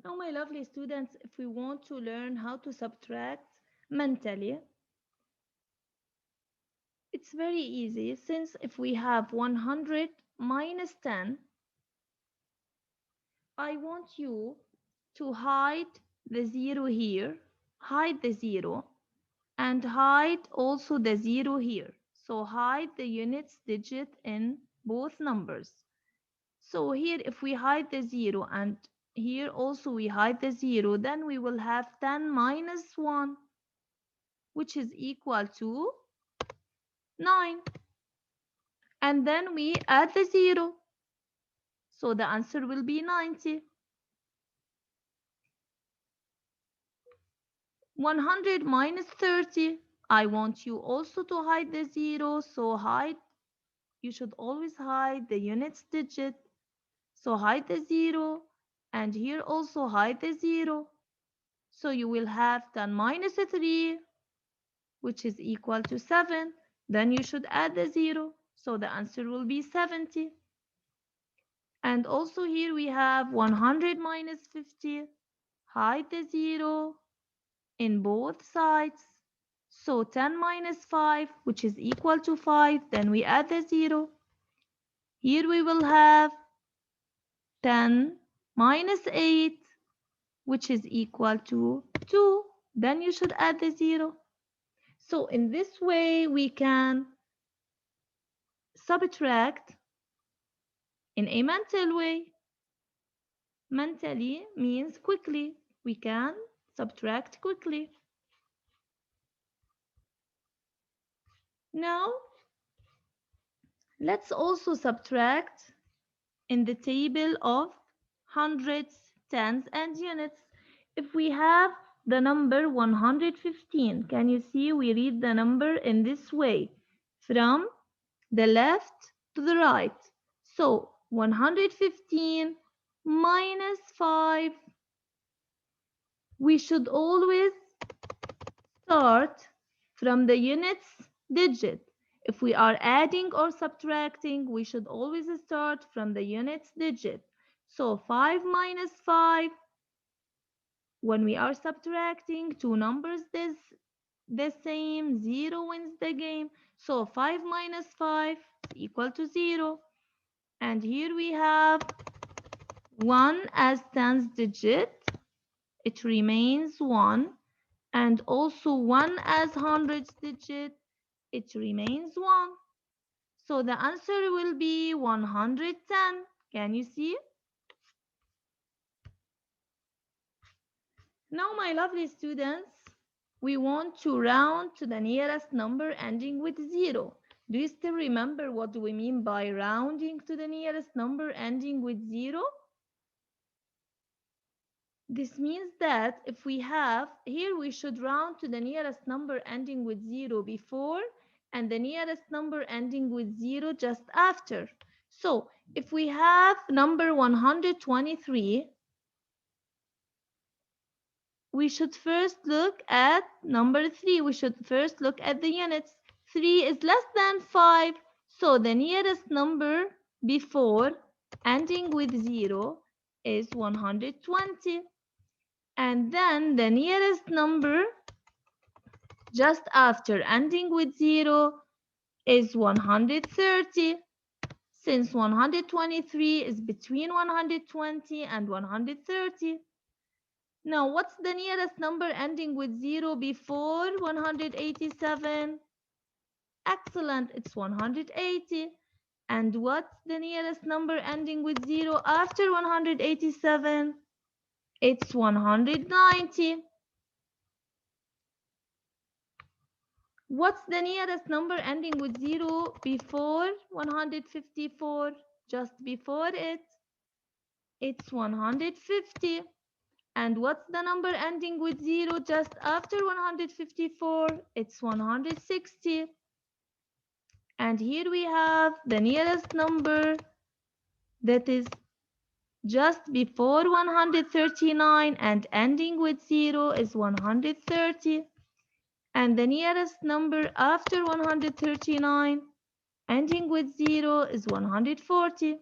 Now, my lovely students, if we want to learn how to subtract mentally, it's very easy since if we have 100 minus 10, I want you to hide the zero here, hide the zero, and hide also the zero here. So hide the units digit in both numbers. So here if we hide the zero and here also we hide the zero, then we will have 10 minus 1, which is equal to 9. And then we add the zero. So the answer will be 90. 100 minus 30. I want you also to hide the zero. So you should always hide the units digit. So hide the zero. And here also hide the zero. So you will have 10 minus 3, which is equal to 7. Then you should add the zero. So the answer will be 70. And also here we have 100 minus 50. Hide the zero in both sides. So 10 minus 5, which is equal to 5. Then we add the zero. Here we will have 10 minus 8, which is equal to 2. Then you should add the zero. So in this way we can subtract in a mental way. Mentally means quickly. We can subtract quickly. Now, let's also subtract in the table of hundreds, tens, and units. If we have the number 115, can you see we read the number in this way from the left to the right? So 115 minus 5, we should always start from the units digit. If we are adding or subtracting, we should always start from the units digit. So 5 minus 5, when we are subtracting two numbers the same, 0 wins the game. So 5 minus 5 is equal to 0. And here we have 1 as tens digit. It remains 1. And also 1 as hundreds digit, it remains 1. So the answer will be 110. Can you see? Now, my lovely students, we want to round to the nearest number ending with 0. Do you still remember what do we mean by rounding to the nearest number ending with 0? This means that if we have, here we should round to the nearest number ending with 0 before and the nearest number ending with 0 just after. So if we have number 123, we should first look at number 3. We should first look at the units. 3 is less than 5, so the nearest number before ending with 0 is 120. And then the nearest number just after ending with 0 is 130. Since 123 is between 120 and 130. Now, what's the nearest number ending with 0 before 187? Excellent, it's 180. And what's the nearest number ending with 0 after 187? It's 190. What's the nearest number ending with 0 before 154? Just before it, it's 150. And what's the number ending with 0 just after 154? It's 160. And here we have the nearest number that is just before 139 and ending with 0 is 130. And the nearest number after 139 ending with 0 is 140.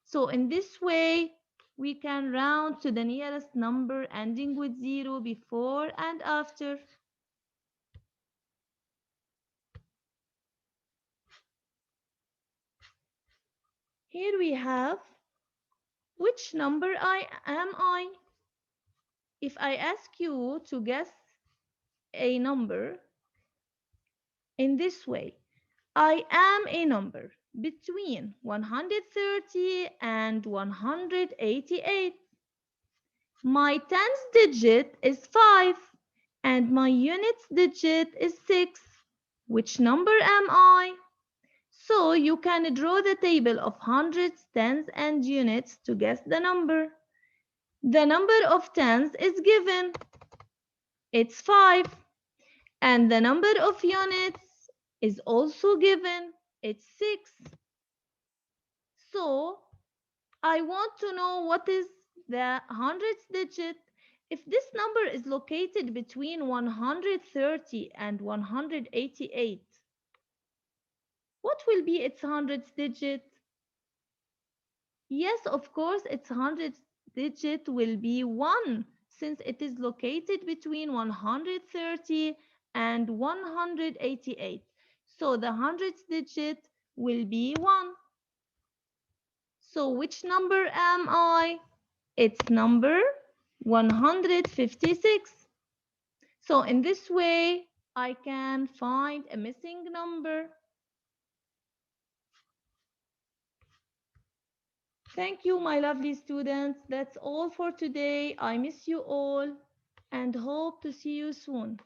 So in this way, We can round to the nearest number ending with 0 before and after. Here we have which number am I? If I ask you to guess a number in this way, I am a number between 130 and 188. My tens digit is 5 and my units digit is 6. Which number am I? So you can draw the table of hundreds, tens, and units to guess the number. The number of tens is given. It's 5. And the number of units is also given. It's 6. So I want to know what is the hundreds digit. If this number is located between 130 and 188, what will be its hundreds digit? Yes, of course, its hundredth digit will be 1 since it is located between 130 and 188. So the hundredth digit will be 1. So which number am I? It's number 156. So in this way, I can find a missing number. Thank you, my lovely students. That's all for today. I miss you all and hope to see you soon.